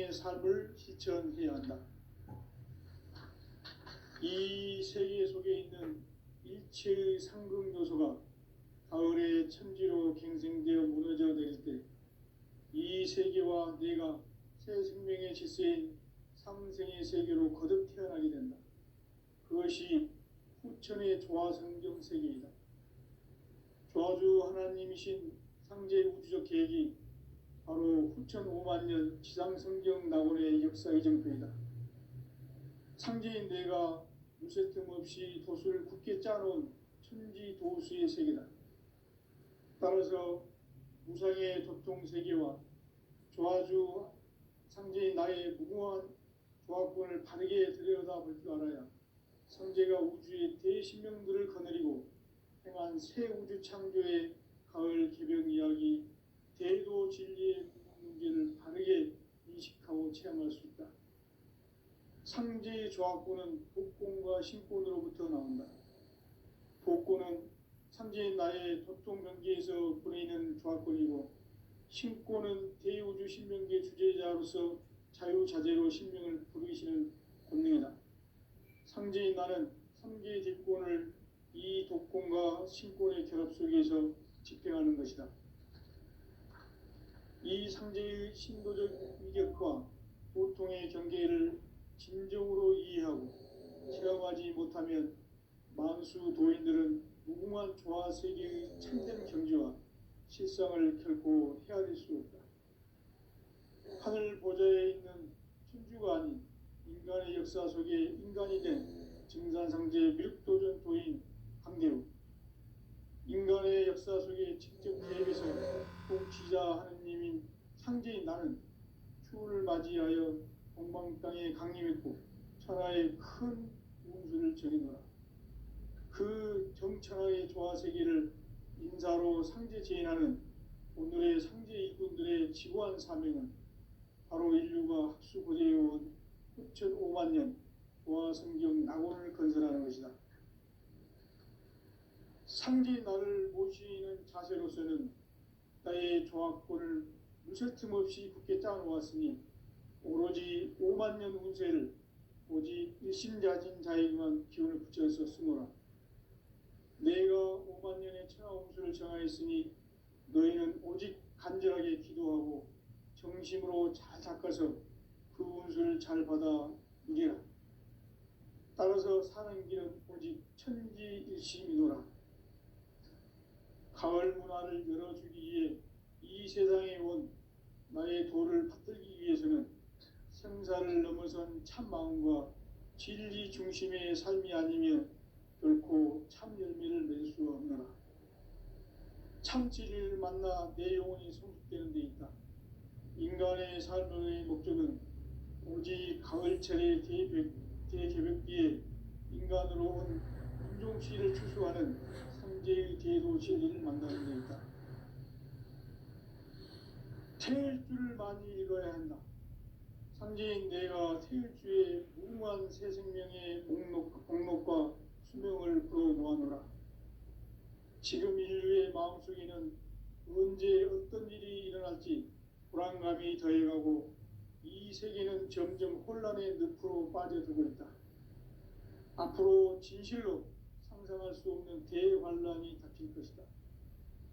생명의 삶을 실천해야 한다. 이 세계 속에 있는 일체의 상극 요소가 가을의 천지로 갱생되어 무너져 내릴 때 이 세계와 내가 새 생명의 질서인 상생의 세계로 거듭 태어나게 된다. 그것이 후천의 조화성경 세계이다. 조화주 하나님이신 상제 우주적 계획이 바로 후천 5만년 지상성경 낙원의 역사의 정표이다. 상제인 내가 무쇠 틈 없이 도수를 굳게 짜놓은 천지도수의 세계다. 따라서 무상의 도통세계와 조화주 상제인 나의 무궁한 조화권을 바르게 들여다볼 줄 알아야 성제가 우주의 대신명들을 거느리고 행한 새 우주 창조의 가을 개벽 이야기 대도 진리의 문제를 바르게 인식하고 체험할 수 있다. 상제의 조화권은 복권과 신권으로부터 나온다. 복권은 상제인 나의 도통경계에서 보내는 조화권이고 신권은 대우주 신명계 주제자로서 자유자재로 신명을 부르시는 권능이다. 상제인 나는 3개의 뒷권을 이 독권과 신권의 결합 속에서 집행하는 것이다. 이 상제의 신도적 위격과 도통의 경계를 진정으로 이해하고 체험하지 못하면 만수 도인들은 무궁한 조화 세계의 참된 경지와 실상을 결코 헤아릴 수 없다. 하늘 보좌에 있는 천주가 아닌 인간의 역사 속에 인간이 된 증산상제 미륵도전 도인 강대우, 인간의 역사 속에 직접 개입해서 통치자 하느님인 상제인 나는 추운을 맞이하여 동방 땅에 강림했고 천하의 큰 운수를 정해놓으라. 그 정천하의 조화세계를 인사로 상제 제인하는 오늘의 상제 일꾼들의 지구한 사명은 바로 인류가 학수고대해온 후천 5만년 조화성경 낙원을 건설하는 것이다. 상제인 나를 모시는 자세로서는 나의 조화권을 무쇠 틈 없이 굳게 짜놓았으니 오로지 5만년 운세를 오직 일심자진 자에게만 기운을 붙여서 쓰노라. 내가 5만년의 천하운수를 정하였으니 너희는 오직 간절하게 기도하고 정심으로 잘 닦아서 그 운수를 잘 받아 누리라. 따라서 사는 길은 오직 천지일심이노라. 가을 문화를 열어주기 위해 이 세상에 온 나의 도를 받들기 위해서는 생사를 넘어선 참 마음과 진리 중심의 삶이 아니면 결코 참 열매를 맺을 수 없노라. 참 진리를 만나 내 영혼이 성숙되는 데 있다. 인간의 삶의 목적은 오직 가을철의 대개벽기에 인간으로 온 인종시를 추수하는 상제의 대도 진리를 만나는 데 있다. 태일주를 많이 읽어야 한다. 상제인 내가 태일주의 무궁한 새 생명의 목록과 수명을 풀어놓아노라. 지금 인류의 마음속에는 언제 어떤 일이 일어날지 불안감이 더해가고 이 세계는 점점 혼란의 늪으로 빠져들고 있다. 앞으로 진실로 상상할 수 없는 대환란이 닥칠 것이다.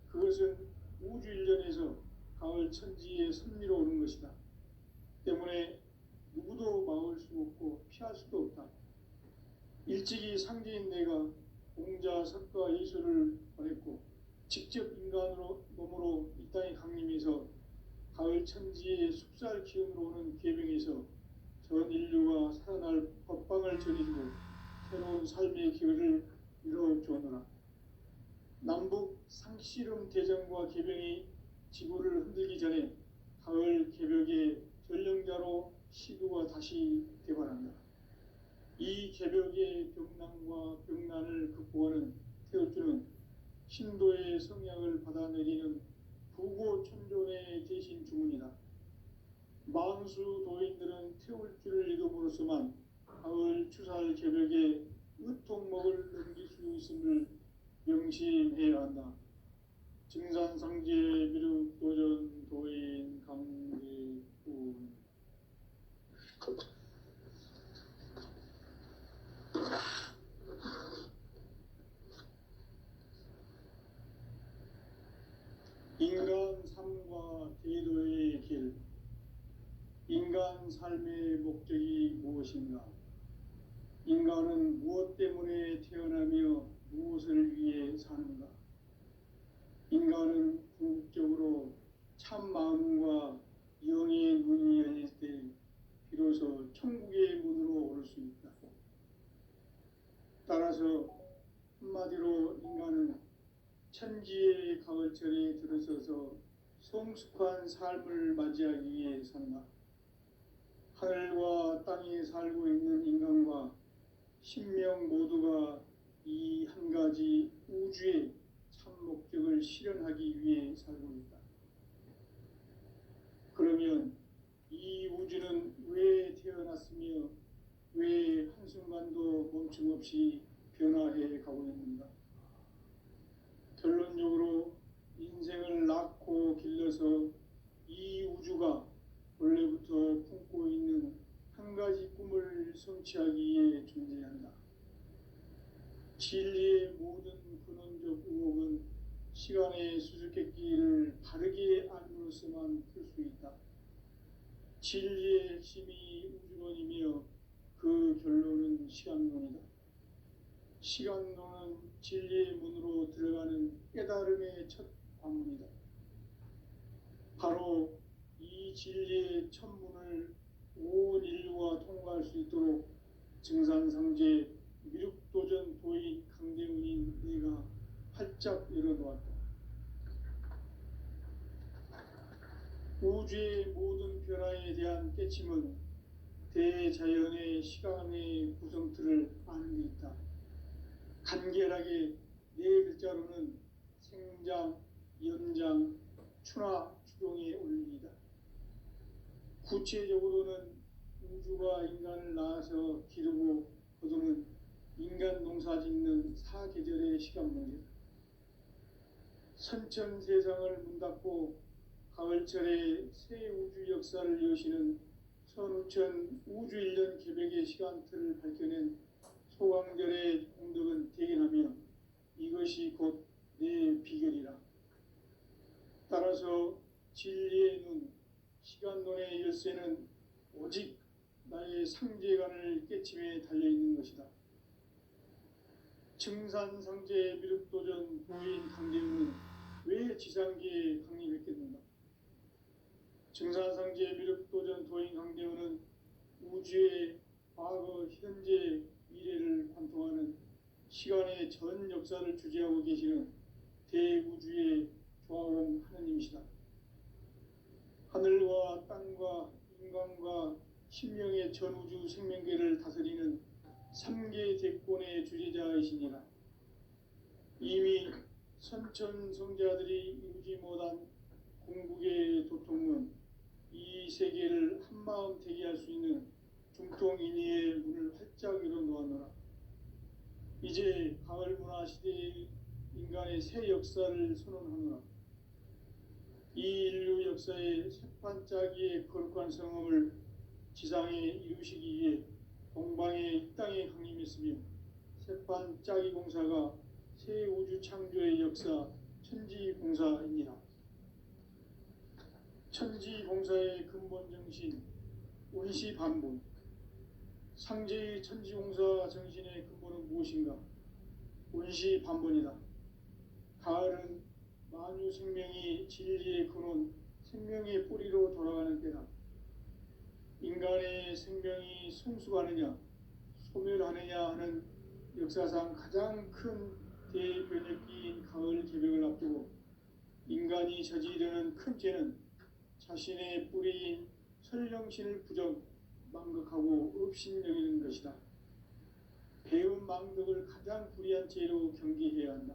그것은 우주 일련에서 가을 천지의 섭리로 오는 것이다. 때문에 누구도 막을 수 없고 피할 수도 없다. 일찍이 상제인 내가 공자, 석가, 예수를 보냈고 직접 인간으로 몸으로 이 땅에 강림해서 가을 천지의 숲살 기운으로 오는 계명에서 전 인류가 살아날 법방을 전해주고 새로운 삶의 기회를 이루어주었노라. 남북 상씨름 대전과 계병이 지구를 흔들기 전에 가을 개벽의 전령자로 시도가 다시 개발한다. 이 개벽의 병난과 병난을 극복하는 태울주는 신도의 성약을 받아내리는 부고천존의 대신 주문이다. 만수 도인들은 태울주를 읽음으로써만 가을 추살 개벽의 의통목을 넘길 수 있음을 명심해야 한다. 증산상제 미륵도전 도인 강대군 진정한 삶의 목적이 무엇인가? 인간은 무엇 때문에 태어나며 무엇을 위해 사는가? 인간은 궁극적으로 참 마음과 영의 눈이 열릴 때 비로소 천국의 문으로 올 수 있다. 따라서 한마디로 인간은 천지의 가을철에 들어서서 성숙한 삶을 맞이하기 위해 산다. 하늘과 땅에 살고 있는 인간과 신명 모두가 이 한 가지 우주의 참 목적을 실현하기 위해 살고 있다. 그러면 이 우주는 왜 태어났으며 왜 한순간도 멈춤없이 변화해 가고 있는가? 결론적으로 인생을 낳고 길러서 이 우주가 원래부터 품고 있는 한 가지 꿈을 성취하기 위해 존재한다. 진리의 모든 근원적 의혹은 시간의 수수께끼를 바르게 알므로써만 풀 수 있다. 진리의 핵심이 우주론이며 그 결론은 시간론이다. 시간론은 진리의 문으로 들어가는 깨달음의 첫 관문이다. 바로 이 진리의 첫 문을 온 인류가 통과할 수 있도록 증산상제 미륵도전 도인 강대문인 내가 활짝 열어놓았다. 우주의 모든 변화에 대한 깨침은 대자연의 시간의 구성틀을 아는 데 있다. 간결하게 네 글자로는 생장, 연장, 추나 추동의 원리이다. 구체적으로는 우주가 인간을 낳아서 기르고 거두는 인간 농사 짓는 사계절의 시간 문제다. 선천 세상을 문 닫고 가을철에 새 우주 역사를 여시는 선우천 우주 1년 계백의 시간틀을 밝혀낸 소강절의 공덕은 대견하며 이것이 곧 내 비결이라. 따라서 진리의 눈, 시간론의 열쇠는 오직 나의 상제관을 깨침에 달려있는 것이다. 증산상제 미륵도전 도인 강대문은 왜 지상계에 강림했겠는가? 증산상제 미륵도전 도인 강대문은 우주의 과거, 현재, 미래를 관통하는 시간의 전 역사를 주재하고 계시는 대우주의 조화원 하느님이시다. 하늘과 땅과 인간과 신명의 전우주 생명계를 다스리는 3계 대권의 주재자이시니라. 이미 선천 성자들이 이루지 못한 궁극의 도통은 이 세계를 한마음 되게 할 수 있는 중통인의의 문을 활짝 열어놓았노라. 이제 가을 문화 시대의 인간의 새 역사를 선언하노라. 이 인류 역사의 새판짜기의 거룩한 성험을 지상에 이루시기 위해 동방의 이 땅에 강림했으며 새판짜기 공사가 새 우주 창조의 역사 천지공사입니다. 천지공사의 근본 정신 운시반본. 상제의 천지공사 정신의 근본은 무엇인가? 운시반본이다. 가을은 만유 생명이 진리의 근원, 생명의 뿌리로 돌아가는 때다. 인간의 생명이 성숙하느냐, 소멸하느냐 하는 역사상 가장 큰 대변혁기인 가을 개벽을 앞두고 인간이 저지르는 큰 죄는 자신의 뿌리인 설령신을 부정, 망극하고 업신여기는 것이다. 배움 망덕을 가장 불의한 죄로 경계해야 한다.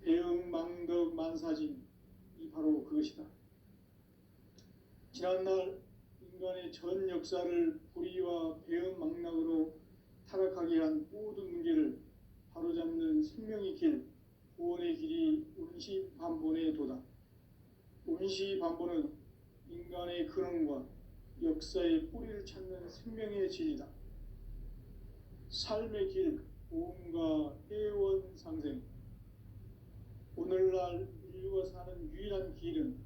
배움 망덕 만사진이 바로 그것이다. 지난날 인간의 전 역사를 불의와 배움 망락으로 타락하게 한 모든 문제를 바로잡는 생명의 길, 구원의 길이 운시반본의 도다. 운시반본은 인간의 근원과 역사의 뿌리를 찾는 생명의 진리다. 삶의 길, 보험과 회원 상생. 오늘날 인류가 사는 유일한 길은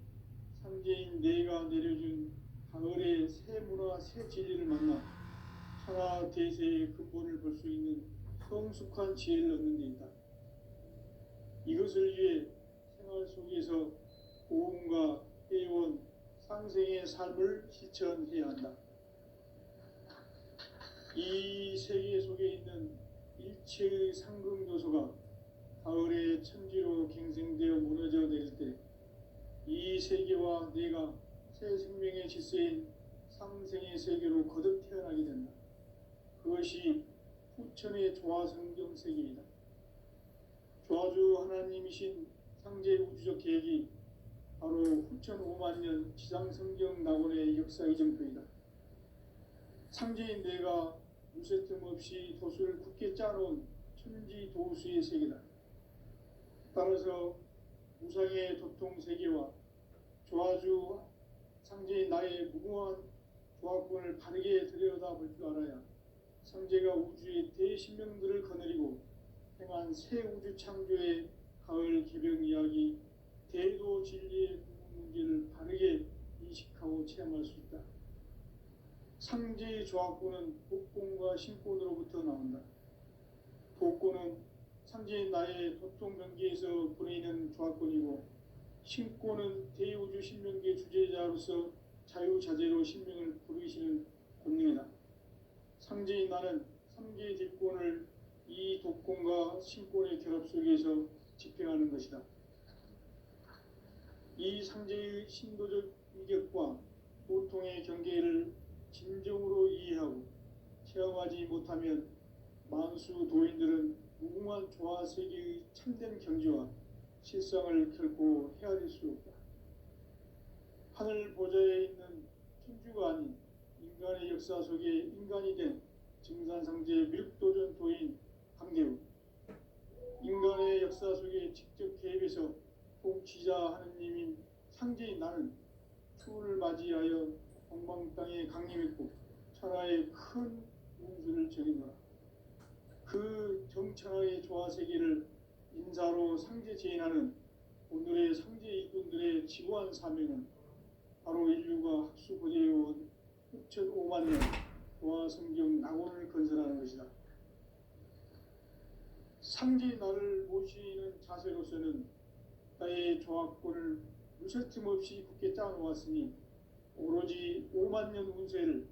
상제인 내가 내려준 가을의 새 문화, 새 진리를 만나 천하 대세의 근본을 볼 수 있는 성숙한 지혜를 얻는 데 있다. 이것을 위해 생활 속에서 고음과 회원, 상생의 삶을 실천해야 한다. 이 세계 속에 있는 일체의 상금 요소가 가을의 천지로 갱생되어 무너져 내릴 때 이 세계와 내가 새 생명의 질서인 상생의 세계로 거듭 태어나게 된다. 그것이 후천의 조화성경 세계이다. 조화주 하나님이신 상제 우주적 계획이 바로 후천 5만 년 지상성경 낙원의 역사 이정표이다. 상제인 내가 무쇠 틈 없이 도수를 굳게 짜놓은 천지 도수의 세계다. 따라서 무상의 도통 세계와 조화주 상제인 나의 무궁한 조화권을 바르게 들여다볼 줄 알아야 상제가 우주의 대신명들을 거느리고 행한 새 우주 창조의 가을 개벽 이야기, 대도 진리의 궁극 문제를 바르게 인식하고 체험할 수 있다. 상제의 조화권은 복권과 신권으로부터 나온다. 복권은 상제인 나의 도통 경계에서 보내는 조화권이고, 신권은 대우주 신명계 주제자로서 자유자재로 신명을 부르시는 권능이다. 상제인 나는 삼계의 뒷권을 이 독권과 신권의 결합 속에서 집행하는 것이다. 이 상제의 신도적 위격과 보통의 경계를 진정으로 이해하고 체험하지 못하면 만수 도인들은 무궁한 조화 세계의 참된 경지와 실상을 결코 헤아릴 수 없다. 하늘 보좌에 있는 천주가 아닌 인간의 역사 속에 인간이 된 증산상제 밀도전 도인 강대우, 인간의 역사 속에 직접 개입해서 통치자 하느님인 상제인 나는 추운을 맞이하여 동방 땅에 강림했고 천하의 큰 운수를 전이노라. 그 정천하의 조화 세계를 인사로 상제 제인하는 오늘의 상제 일꾼들의 지고한 사명은 바로 인류가 학수 고대해온 6,5만 년 조화 성경 낙원을 건설하는 것이다. 상제 나를 모시는 자세로서는 나의 조화권을 무쇠 틈 없이 굳게 짜놓았으니 오로지 5만 년 운세를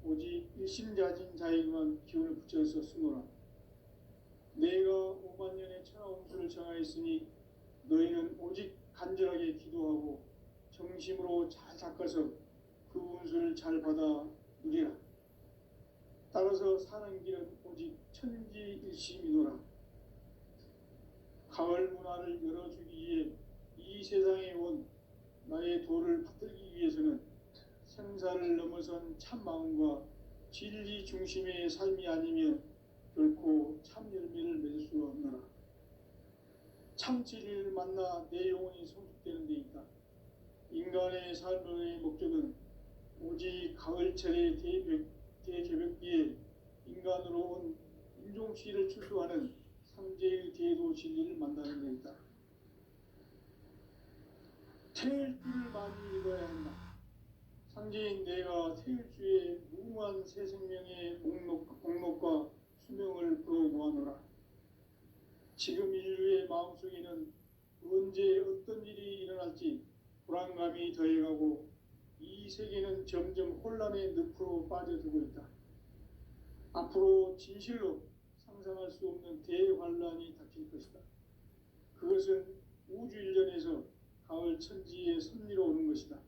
오직 일심자진 자에게만 기운을 붙여서 쓰노라. 내가 5만 년의 천하 운수를 정하였으니 너희는 오직 간절하게 기도하고 정심으로 잘 닦아서 그 운수를 잘 받아 누리라. 따라서 사는 길은 오직 천지일심이노라. 가을 문화를 열어주기 위해 이 세상에 온 나의 도를 받들기 위해서는 생사를 넘어선 참 마음과 진리 중심의 삶이 아니면 결코 참 열매를 맺을 수 없노라. 참 진리를 만나 내 영혼이 성숙되는 데 있다. 인간의 삶의 목적은 오직 가을철의 대개벽기에 인간으로 온 인종시를 출소하는 상제의 대도 진리를 만나는 데 있다. 태일주를 많이 읽어야 한다. 상제인 내가 태일주의 무궁한 새 생명의 목록과 수명을 불어모아노라. 지금 인류의 마음속에는 언제 어떤 일이 일어날지 불안감이 더해가고 이 세계는 점점 혼란의 늪으로 빠져들고 있다. 앞으로 진실로 상상할 수 없는 대환란이 닥칠 것이다. 그것은 우주 일련에서 가을 천지의 섭리로 오는 것이다.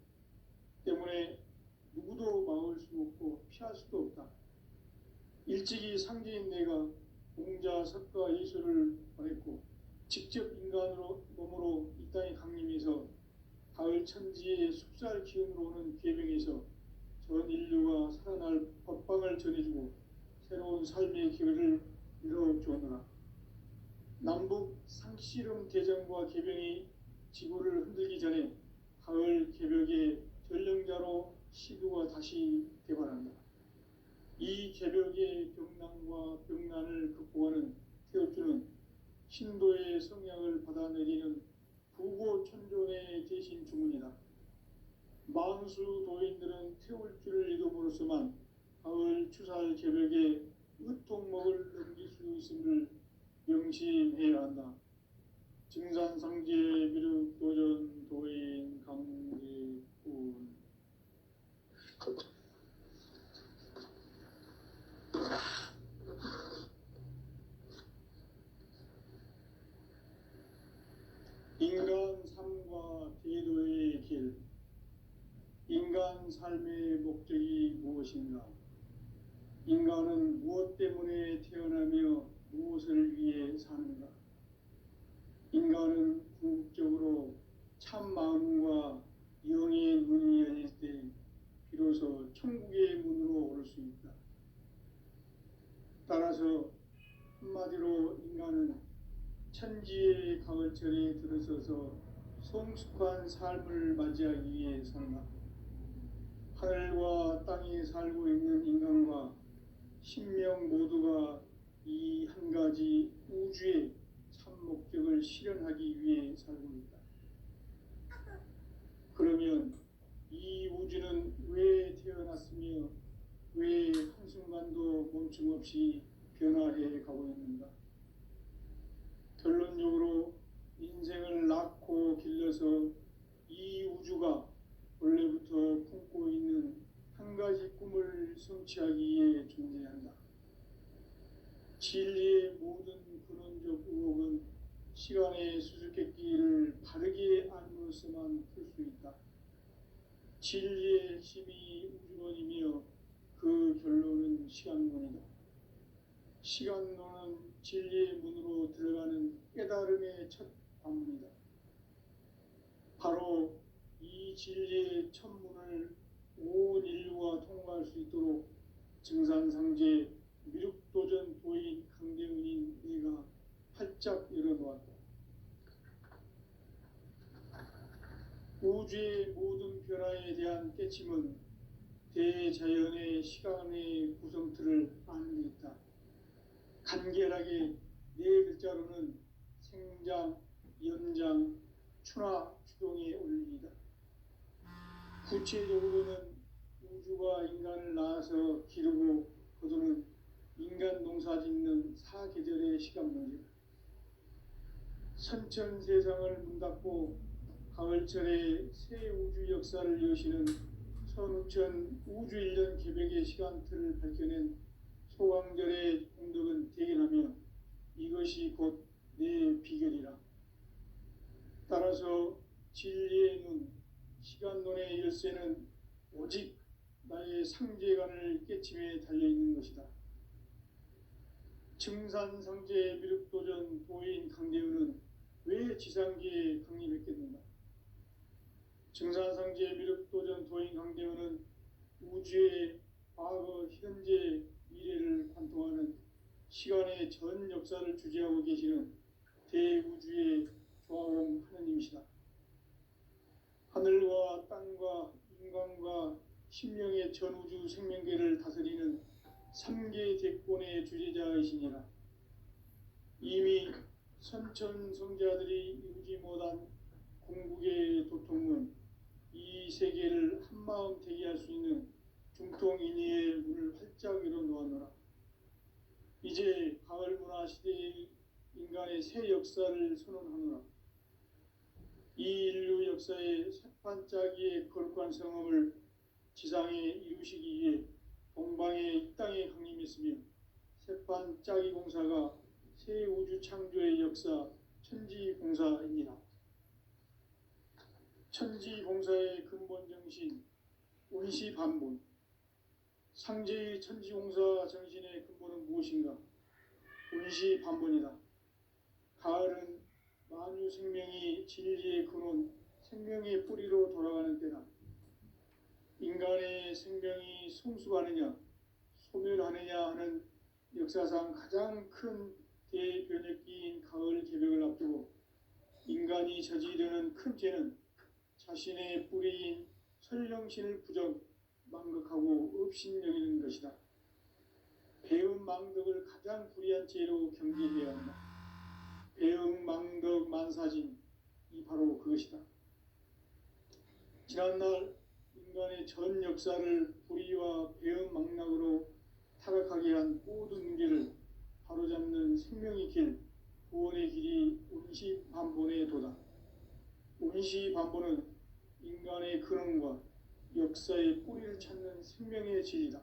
때문에 누구도 막을 수 없고 피할 수도 없다. 일찍이 상제인 내가 공자, 석가, 예수를 보냈고 직접 인간으로 몸으로 이 땅에 강림해서 가을 천지의 숲살 기운으로 오는 계명에서 전 인류가 살아날 법방을 전해주고 새로운 삶의 기회를 이뤄주었노라. 남북 상씨름 대전과 개병이 지구를 흔들기 전에 가을 개벽의 전령자로 시두가 다시 개발한다. 이 개벽의 병난과 병난을 극복하는 태엽주는 신도의 성향을 받아내리는 부고천존의 대신 주문이다. 만수 도인들은 태울 줄을 이름으로서만 가을 추살 개벽에 으통목을 넘길 수 있음을 명심해야 한다. 증산상제 미륵 도전 도인 강제군. 인간 삶과 대도의 길. 인간 삶의 목적이 무엇인가? 인간은 무엇 때문에 태어나며 무엇을 위해 사는가? 인간은 궁극적으로 참 마음과 영의 문이 열릴 때 비로소 천국의 문으로 오를 수 있다. 따라서 한마디로 인간은 천지의 가을철에 들어서서 성숙한 삶을 맞이하기 위해 산다. 하늘과 땅에 살고 있는 인간과 신명 모두가 이 한 가지 우주의 참 목적을 실현하기 위해 살고 있다. 그러면 이 우주는 왜 태어났으며 왜 한순간도 멈춤 없이 변화해 가고 있는가? 결론적으로 인생을 낳고 길러서 이 우주가 원래부터 품고 있는 한 가지 꿈을 성취하기 위해 존재한다. 진리의 모든 근원적 의혹은 시간의 수수께끼를 바르게 알므로서만 풀 수 있다. 진리의 핵심이 우주론이며 그 결론은 시간론이다. 시간론은 진리의 문으로 들어가는 깨달음의 첫 관문이다. 바로 이 진리의 첫 문을 온 인류가 통과할 수 있도록 증산상제 미륵도전 도인 강대은인 내가 활짝 열어놓았다. 우주의 모든 변화에 대한 깨침은 대자연의 시간의 구성틀을 아는 데 있다. 간결하게 네 글자로는 생장, 연장, 추나 추동의 원리이다. 구체적으로는 우주가 인간을 낳아서 기르고 거두는 인간 농사 짓는 사계절의 시간 문제다. 선천 세상을 문닫고 가을철에 새 우주 역사를 여시는 선우천 우주 1년 개벽의 시간틀을 밝혀낸 소강절의 공덕은 대견하며 이것이 곧 내 비결이라. 따라서 진리의 눈, 시간론의 열쇠는 오직 나의 상제관을 깨침에 달려있는 것이다. 증산상제 미륵도전 도인 강대은은 왜 지상계에 강림했겠는가? 증산상제 미륵도전 도인 강대은은 우주의 과거, 현재, 미래를 관통하는 시간의 전 역사를 주재하고 계시는 대우주의 조화음 하느님이시다. 하늘과 땅과 인간과 신명의 전우주 생명계를 다스리는 3계 대권의 주제자이시니라. 이미 선천성자들이 이루지 못한 궁극의 도통은 이 세계를 한마음 되게 할 수 있는 중통인의의 문을 활짝 열어놓았노라. 이제 가을 문화 시대의 인간의 새 역사를 선언하노라. 이 인류 역사의 새판짜기의 거룩한 성험을 지상에 이루시기 위해 동방의 이 땅에 강림했으며 새판짜기 공사가 새 우주 창조의 역사 천지공사입니다. 천지공사의 근본 정신 운시반본. 상제의 천지공사 정신의 근본은 무엇인가? 운시반본이다. 가을은 만유 생명이 진리의 근원, 생명의 뿌리로 돌아가는 때다. 인간의 생명이 성숙하느냐, 소멸하느냐 하는 역사상 가장 큰 대변혁기인 가을 개벽을 앞두고 인간이 저지르는 큰 죄는 자신의 뿌리인 설령신을 부정, 망극하고 업신여기는 것이다. 배움 망덕을 가장 불의한 죄로 경계해야 한다. 배움 망덕 만사진, 이 바로 그것이다. 지난날 인간의 전 역사를 불의와 배은망락으로 타락하게 한 모든 문제를 바로잡는 생명의 길, 구원의 길이 운시반본에 도다. 운시반본은 인간의 근원과 역사의 뿌리를 찾는 생명의 진리다.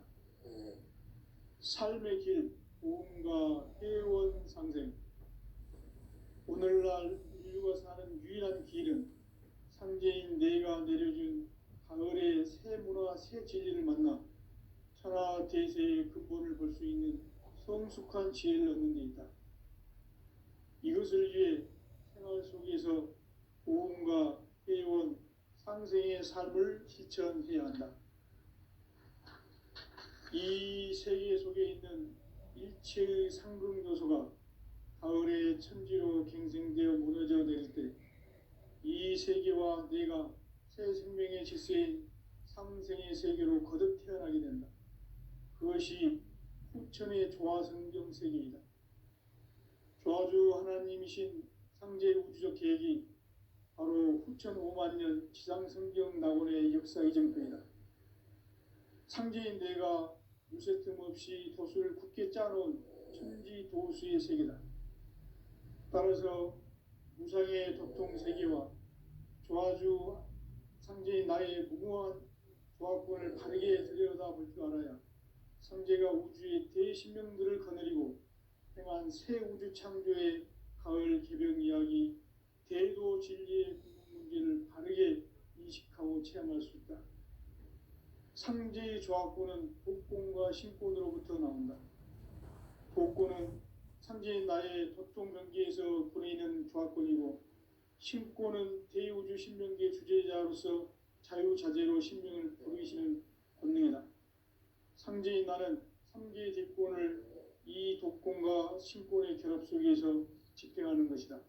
삶의 길, 보험과 회원 상생. 오늘날 인류가 사는 유일한 길은 상제인 내가 내려준 가을의 새 문화, 새 진리를 만나 천하 대세의 근본을 볼 수 있는 성숙한 지혜를 얻는 데 있다. 이것을 위해 생활 속에서 보험과 회원, 상생의 삶을 실천해야 한다. 이 세계 속에 있는 일체의 상승요소가 가을의 천지로 갱생되어 무너져 내릴 때 이 세계와 내가 새 생명의 질서인 상생의 세계로 거듭 태어나게 된다. 그것이 후천의 조화성경 세계이다. 조화주 하나님이신 상제 우주적 계획이 바로 후천 5만 년 지상성경 낙원의 역사 이정표이다. 상제인 내가 무쇠 틈 없이 도수를 굳게 짜놓은 천지 도수의 세계다. 따라서 무상의 도통 세계와 조화주 상제인 나의 무궁한 조화권을 바르게 들여다볼 줄 알아야 상제가 우주의 대신명들을 거느리고 행한 새 우주 창조의 가을 개병 이야기, 대도 진리의 궁극 문제를 바르게 인식하고 체험할 수 있다. 상제의 조화권은 복권과 신권으로부터 나온다. 복권은 상제인 나의 도통병기에서 보내는 조화권이고, 신권은 대우주 신명계 주제자로서 자유자재로 신명을 부르시는 권능이다. 상제인 나는 3개의 대권을 이 독권과 신권의 결합 속에서 집행하는 것이다.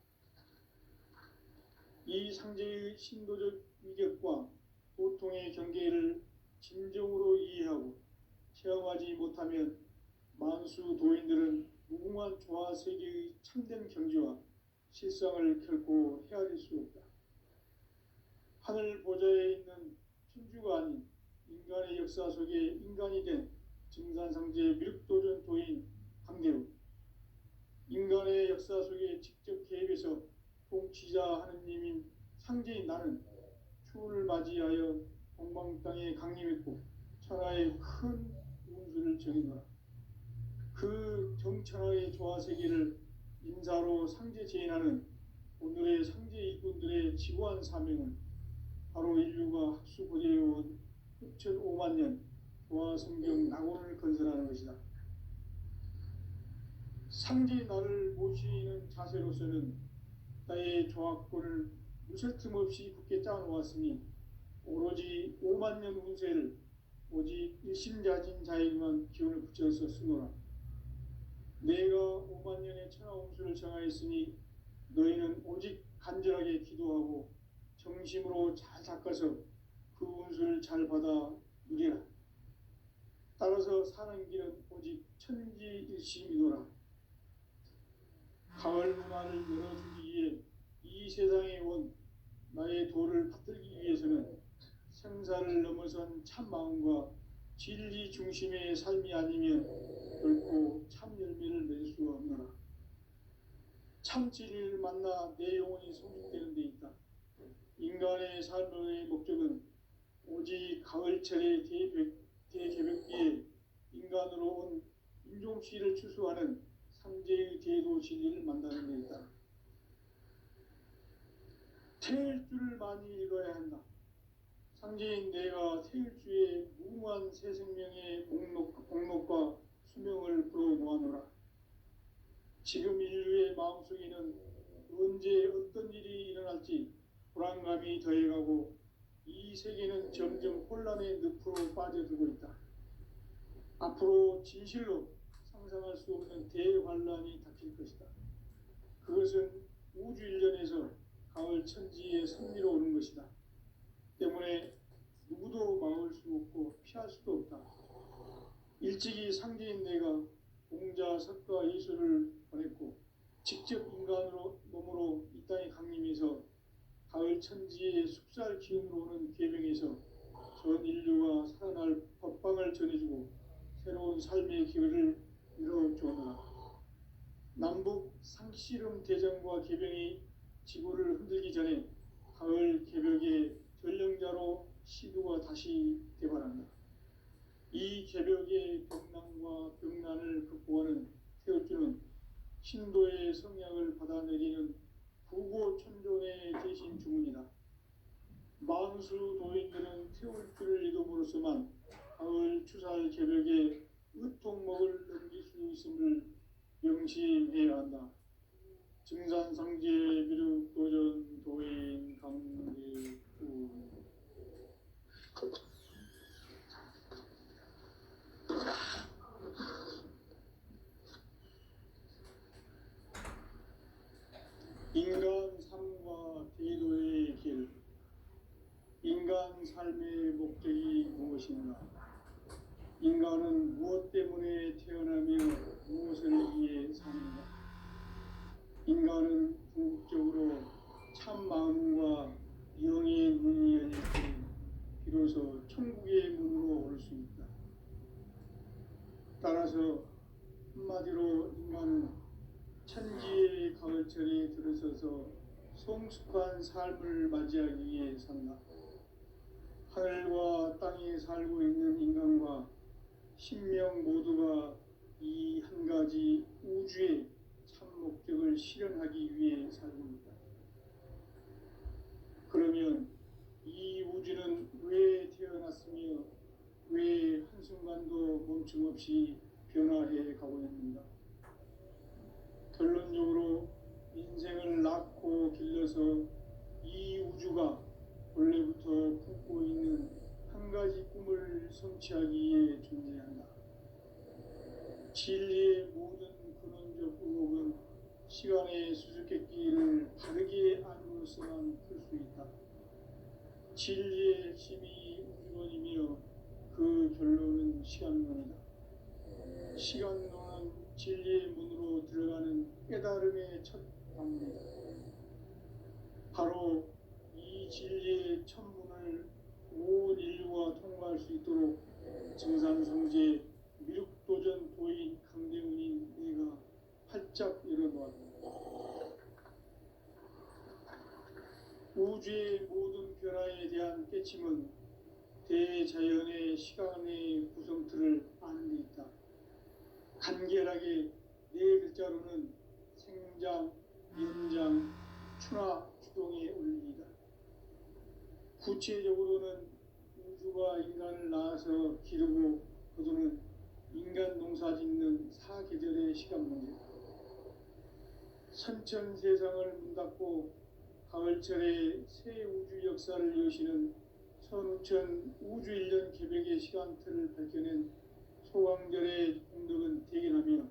이 상제의 신도적 위격과 도통의 경계를 진정으로 이해하고 체험하지 못하면 만수 도인들은 무궁한 조화 세계의 참된 경지와 실상을 결코 헤아릴 수 없다. 하늘 보좌에 있는 천주가 아닌 인간의 역사 속에 인간이 된 증산상제의 미륵도전 도인 강대우, 인간의 역사 속에 직접 개입해서 통치자 하느님인 상제인 나는 추를 맞이하여 동방 땅에 강림했고 천하의 큰 운수를 정해노라. 그 정천하의 조화세계를 인사로 상제 제인하는 오늘의 상제 일꾼들의 지구한 사명은 바로 인류가 학수고대해온 후천 5만 년 조화성경 낙원을 건설하는 것이다. 상제 나를 모시는 자세로서는 나의 조화권을 무쇠 틈 없이 굳게 짜놓았으니 오로지 5만 년 운세를 오직 일심자진 자에게만 기운을 붙여서 쓰노라. 내가 5만 년의 천하 운수를 정하였으니 너희는 오직 간절하게 기도하고 정심으로 잘 닦아서 그 운수를 잘 받아 누리라. 따라서 사는 길은 오직 천지일심이노라. 가을 문화를 열어주기 위해 이 세상에 온 나의 도를 받들기 위해서는 생사를 넘어선 참 마음과 진리 중심의 삶이 아니면 결코 참 열매를 맺을 수가 없노라. 참 진리를 만나 내 영혼이 성숙되는 데 있다. 인간의 삶의 목적은 오직 가을철의 대개벽기에 인간으로 온 인종씨를 추수하는 상제의 대도 진리를 만나는 데 있다. 태일주를 많이 읽어야 한다. 상제인 내가 태일주의 무궁한 새 생명의 목록과 수명을 불어모아노라. 지금 인류의 마음속에는 언제 어떤 일이 일어날지 불안감이 더해가고 이 세계는 점점 혼란의 늪으로 빠져들고 있다. 앞으로 진실로 상상할 수 없는 대환란이 닥칠 것이다. 그것은 우주 일련에서 가을 천지의 섭리로 오는 것이다. 때문에 누구도 막을 수 없고 피할 수도 없다. 일찍이 상제인 내가 공자, 석가, 예수를 보냈고 직접 인간으로 몸으로 이 땅에 강림해서 가을 천지의 숲살 기운으로 오는 계명에서 전 인류가 전해주고 새로운 삶의 기회를 열어주었노라. 남북 상씨름 대전과 개병이 지구를 흔들기 전에 가을 개벽의 전령자로 시도가 다시 개발한다. 이 개벽의 벽난과 벽난을 극복하는 태울주는 신도의 성약을 받아내리는 부고천존의 대신 주문이다. 만수 도인들은 태울주를 이름으로서만 가을 추살 개벽에 의통목을 넘길 수 있음을 명심해야 한다. 증산상제 미륵도전 도인 강대구. 인간 삶과 대도의 길. 인간 삶의 목적이 무엇인가? 인간은 무엇 때문에 태어나며 무엇을 위해 사는가? 인간은 궁극적으로 참 마음과 영의 문이 열릴 때 비로소 천국의 문으로 올 수 있다. 따라서 한마디로 인간은 천지의 가을철에 들어서서 성숙한 삶을 맞이하기 위해 산다. 하늘과 땅에 살고 있는 인간과 신명 모두가 이 한 가지 우주의 참 목적을 실현하기 위해 살고 있다. 그러면 이 우주는 왜 태어났으며 왜 한순간도 멈춤없이 변화해 가고 있는가? 결론적으로 인생을 낳고 길러서 이 우주가 원래부터 품고 있는 한 가지 꿈을 성취하기 위해 존재한다. 진리의 모든 근원적 의혹은 시간의 수수께끼를 바르게 안으로서만 풀 수 있다. 진리의 핵심이 우주론이며 그 결론은 시간론이다. 시간론은 진리의 문으로 들어가는 깨달음의 첫 방문이다. 바로 이 진리의 천문을 온 인류가 통과할 수 있도록 증산성제 미륵도전 도인 강대훈인 내가 활짝 열어놓았다. 우주의 모든 변화에 대한 깨침은 대자연의 시간의 구성틀을 아는 데 있다. 간결하게 네 글자로는 생장, 연장, 추나 추동의 원리이다. 구체적으로는 우주가 인간을 낳아서 기르고 거두는 인간 농사 짓는 사계절의 시간 문제다. 선천 세상을 문 닫고 가을철에 새 우주 역사를 여시는 선우천 우주 1년 개벽의 시간틀을 밝혀낸 소강절의 공덕은 대견하며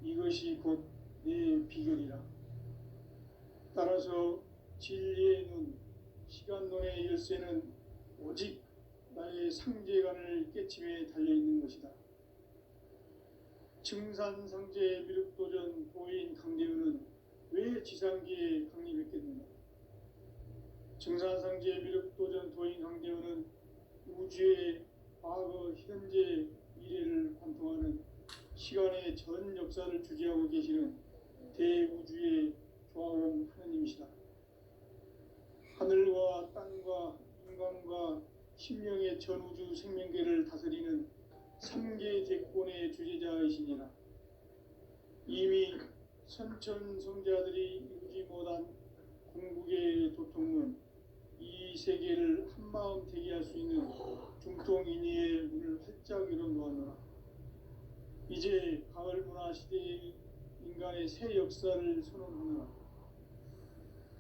이것이 곧 내 비결이라. 따라서 진리의 눈, 시간론의 열쇠는 오직 나의 상제관을 깨침에 달려있는 것이다. 증산상제 미륵도전 도인 강대훈은 왜 지상계에 강림했겠는가? 증산상제 미륵도전 도인 강대훈은 우주의 과거, 현재, 미래를 관통하는 시간의 전 역사를 주재하고 계시는 대우주의 조화원 하느님이시다. 하늘과 땅과 인간과 신명의 전우주 생명계를 다스리는 3계 대권의 주재자이시니라. 이미 선천성자들이 이루지 못한 궁극의 도통은 이 세계를 한마음 되게 할 수 있는 중통인의의 문을 활짝 열어놓았노라. 이제 가을 문화 시대의 인간의 새 역사를 선언하노라.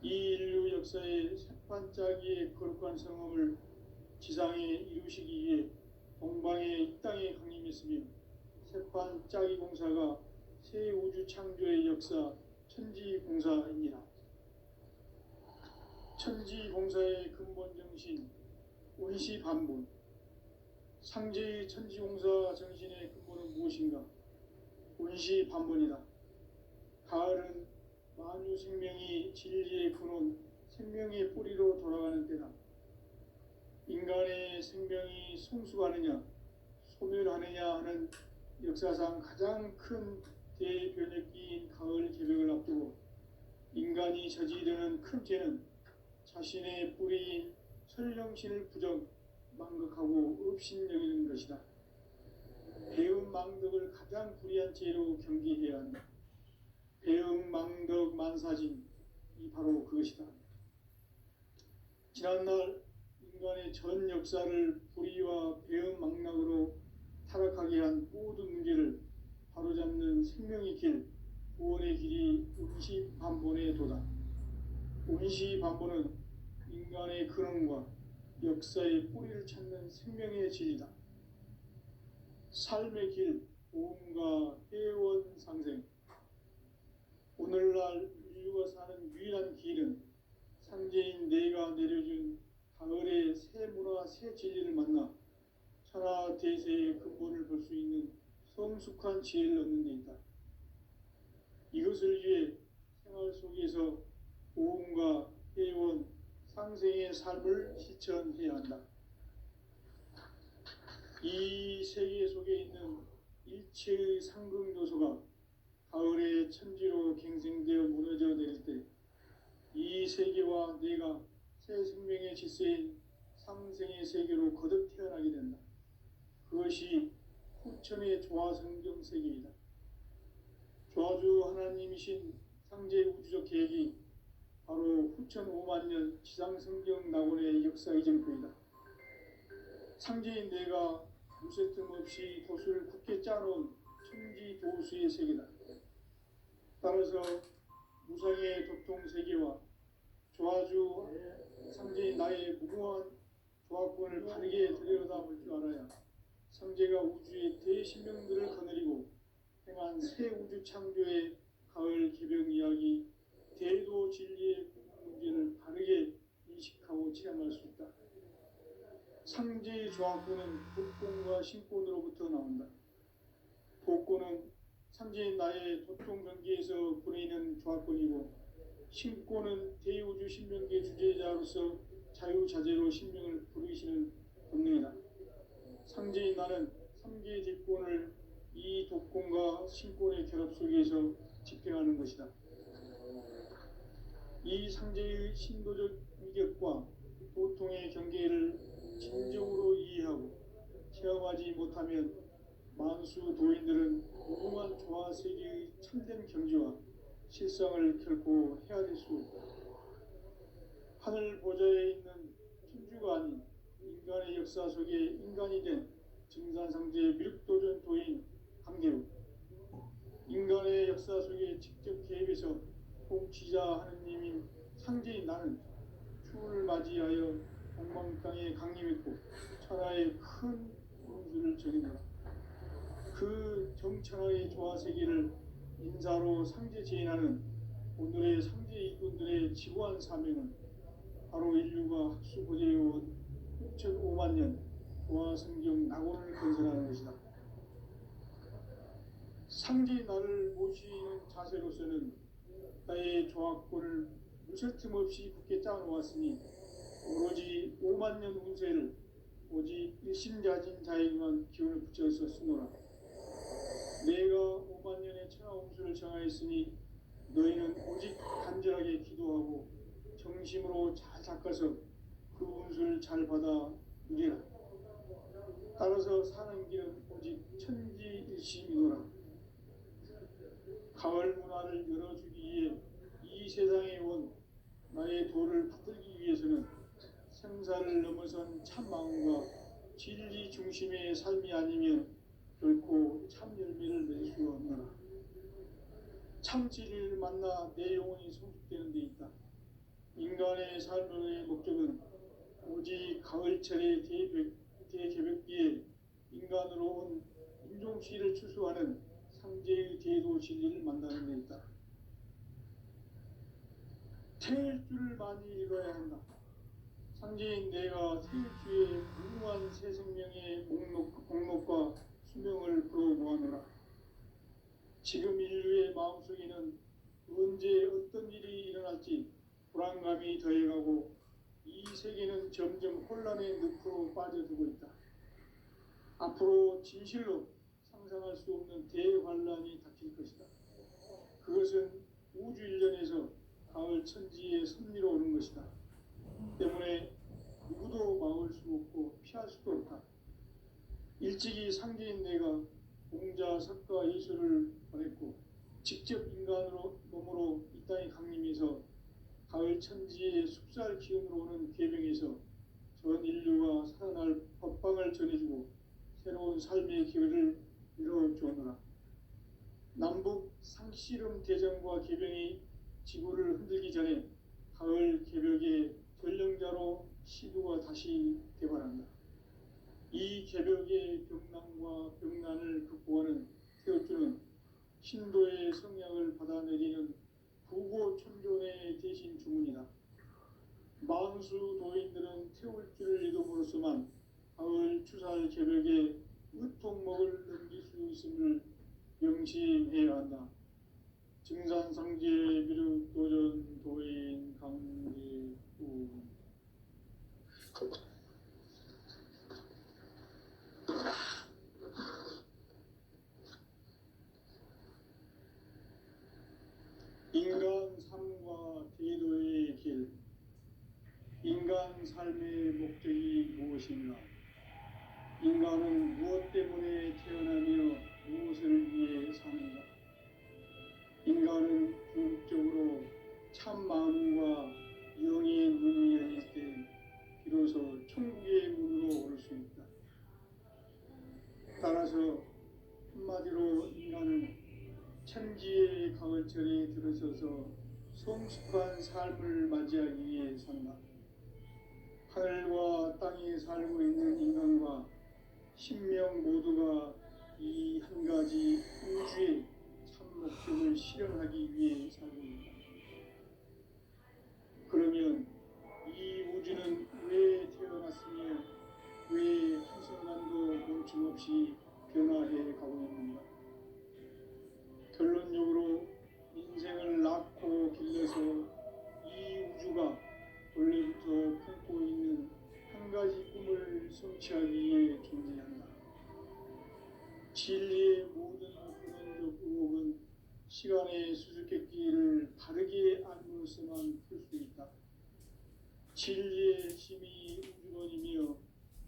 이 인류 역사의 새반짝이의 거룩한 성험을 지상에 이루시기 위해 동방의 이 땅에 강림했으며 새반짝이 공사가 새 우주 창조의 역사 천지공사이니라. 천지공사의 근본 정신 원시반본. 상제의 천지공사 정신의 근본은 무엇인가? 원시반본이다. 가을은 만유 생명이 진리의 근원, 생명의 뿌리로 돌아가는 때다. 인간의 생명이 성숙하느냐, 소멸하느냐 하는 역사상 가장 큰 대변혁기인 가을 개벽을 앞두고 인간이 저지르는 큰 죄는 자신의 뿌리인 설령신을 부정, 망극하고 업신여기는 것이다. 배은망덕을 가장 불의한 죄로 경계해야 한다. 배은망덕 만사진이 바로 그것이다. 지난날 인간의 전 역사를 불의와 배은망락으로 타락하게 한 모든 문제를 바로잡는 생명의 길, 구원의 길이 운시반본의 도다. 운시반본은 인간의 근원과 역사의 뿌리를 찾는 생명의 진리다. 삶의 길, 보험과 회원 상생. 오늘날 인류가 사는 유일한 길은 상제인 내가 내려준 가을의 새 문화, 새 진리를 만나 천하 대세의 근본을 볼 수 있는 성숙한 지혜를 얻는 데 있다. 이것을 위해 생활 속에서 보험과 회원, 상생의 삶을 실천해야 한다. 이 세계 속에 있는 일체의 상극 요소가 가을의 천지로 갱생되어 무너져 내릴 때 이 세계와 내가 새 생명의 질서인 상생의 세계로 거듭 태어나게 된다. 그것이 후천의 조화성경 세계이다. 조화주 하나님이신 상제 우주적 계획이 바로 후천 5만 년 지상성경 낙원의 역사 이정표이다. 상제인 내가 무쇠틈 없이 도수를 굳게 짜놓은 천지 도수의 세계다. 따라서 무상의 도통 세계와 조화주 상제인 나의 무궁한 조화권을 바르게 들여다볼 줄 알아야 상제가 우주의 대신명들을 거느리고 행한 새 우주 창조의 가을 개벽 이야기, 대도 진리의 문제를 바르게 인식하고 체험할 수 있다. 상제의 조화권은 복권과 신권으로부터 나온다. 복권은 상제인 나의 도통 경계에서 부리는 조화권이고, 신권은 대우주 신명계 주제자로서 자유자재로 신명을 부르시는 본능이다. 상제인 나는 3개의 뒷권을 이 독권과 신권의 결합 속에서 집행하는 것이다. 이 상제의 신도적 위격과 도통의 경계를 진정으로 이해하고 체험하지 못하면 만수 도인들은 무궁한 조화 세계의 참된 경지와 실상을 결코 헤아릴 수 없다. 하늘 보좌에 있는 천주가 아닌 인간의 역사 속에 인간이 된 증산상제의 미륵도전 도인 강대우, 인간의 역사 속에 직접 개입해서 통치자 하느님인 상제인 나는 추운을 맞이하여 동방땅에 강림했고 천하의 큰 운수를 정해내라. 그 정천하의 조화세계를 인사로 상제 제인하는 오늘의 상제 일꾼들의 지구한 사명은 바로 인류가 학수고대해온 6,5만 년 조화성경 낙원을 건설하는 것이다. 상제의 나를 모시는 자세로서는 나의 조화권을 무쇠틈 없이 굳게 짜놓았으니 오로지 5만 년 운세를 오직 일심자진 자에게만 기운을 붙여서 쓰노라. 내가 5만 년의 천하 운수를 정하였으니 너희는 오직 간절하게 기도하고 정심으로 잘 닦아서 그 운수를 잘 받아 누리라. 따라서 사는 길은 오직 천지일심이노라. 가을 문화를 열어주기 위해 이 세상에 온 나의 도를 받들기 위해서는 생사를 넘어선 참 마음과 진리 중심의 삶이 아니면 결코 참 열매를 맺을 수 없노라. 참 진리를 만나 내 영혼이 성숙되는 데 있다. 인간의 삶의 목적은 오직 가을철의 대개벽기에 인간으로 온 인종시를 추수하는 상제의 대도 진리를 만나는 데 있다. 태일주를 많이 읽어야 한다. 상제인 내가 태일주의 무궁한 새 생명의 목록과 수명을 불어 모아노라. 지금 인류의 마음속에는 언제 어떤 일이 일어날지 불안감이 더해가고 이 세계는 점점 혼란의 늪으로 빠져들고 있다. 앞으로 진실로 상상할 수 없는 대환란이 닥칠 것이다. 그것은 우주 일련에서 가을 천지의 섭리로 오는 것이다. 때문에 누구도 막을 수 없고 피할 수도 없다. 일찍이 상제인 내가 공자, 석가, 예수를 보냈고 직접 인간으로 몸으로 이 땅에 강림해서 가을 천지의 숲살 기운으로 오는 계병에서 전 인류가 살아날 법방을 전해주고 새로운 삶의 기회를 이뤄주었노라. 남북 상씨름 대전과 계병이 지구를 흔들기 전에 가을 개벽의 전령자로 시두가 다시 개발한다. 이 개벽의 병난과 병난을 극복하는 태울주는 신도의 성향을 받아내리는 부고천존의 대신 주문이다. 망수 도인들은 태울주를 이름으로서만 가을 추살 개벽의 으통목을 넘길 수 있음을 명심해야 한다. 증산상제 미륵도전 도인 강제우 인간 삶과 대도의 길. 인간 삶의 목적이 무엇인가? 인간은 무엇 때문에 태어나며 무엇을 위해 사는가? 인간은 궁극적으로 참 마음과 영의 눈이 열릴 때 비로소 천국의 문으로 오를 수 있다. 따라서 한마디로 인간은 천지의 가을철에 들어서서 성숙한 삶을 맞이하기 위해 산다. 하늘과 땅에 살고 있는 인간과 신명 모두가 이 한 가지 우주의 참 목적을 실현하기 위해 살고 있다. 그러면 이 우주는 왜 태어났으며 왜 한순간도 멈춤없이 변화해 가고 있는가? 결론적으로 인생을 낳고 길러서 이 우주가 원래부터 품고 있는 한 가지 꿈을 성취하기 위해 존재한다. 진리의 모든 근원적 의혹은 시간의 수수께끼를 바르게 알므로서만 풀 수 있다. 진리의 힘이 우주론이며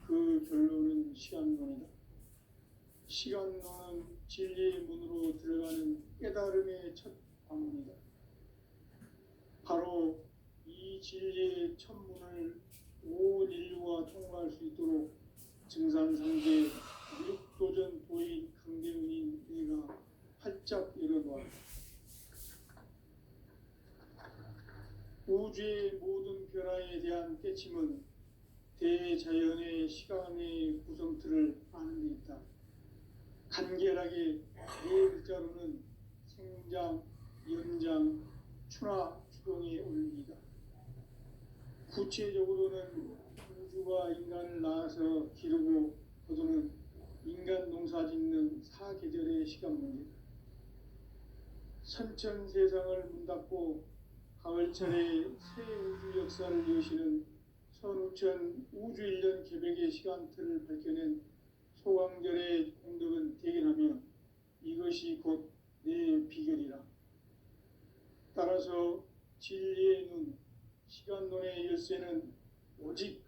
그 결론은 시간론이다. 시간론은 진리의 문으로 들어가는 깨달음의 첫 방문이다. 바로 이 진리의 첫 문을 온 인류가 통과할 수 있도록 증산상제 미륵도전 도인 강대훈인 내가 활짝 열어놓았다. 우주의 모든 변화에 대한 깨침은 대자연의 시간의 구성틀을 아는 데 있다. 간결하게 네 글자로는 생장, 연장, 추나 추동의 원리이다. 구체적으로는 우주가 인간을 낳아서 기르고 거두는 인간 농사 짓는 사계절의 시간 문제다. 선천 세상을 문닫고 가을철에 새 우주 역사를 여시는 선우천 우주일년 개벽의 시간틀을 밝혀낸 소강절의 공덕은 대견하며 이것이 곧 내 비결이라. 따라서 진리의 눈, 시간론의 열쇠는 오직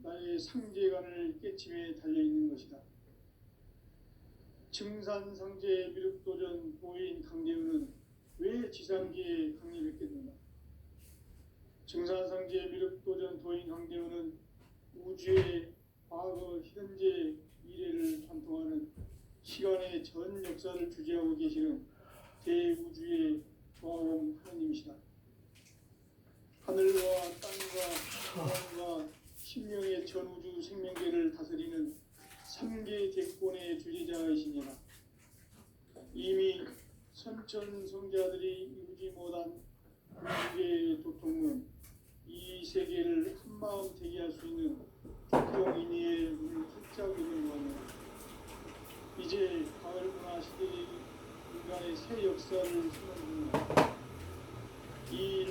나의 상제관을 깨침에 달려있는 것이다. 증산상제 미륵도전 도인 강제우는 왜 지상기에 강림했겠는가? 증산상제 미륵도전 도인 강제우는 우주의 과거, 현재, 미래를 관통하는 시간의 전 역사를 주재하고 계시는 대우주의 조화범 하나님이시다. 하늘과 땅과 사람과 신명의 전우주 생명계를 다스리는 3개 대권의 주재자이시니라. 이미 선천 성자들이 이루지 못한 우주의 도통문, 이 세계를 한마음 되게 할 수 있는 국경인의의 문을 활짝 열어놓았노라. 이제 가을 문화 시대의 인간의 새 역사를 선언합니다.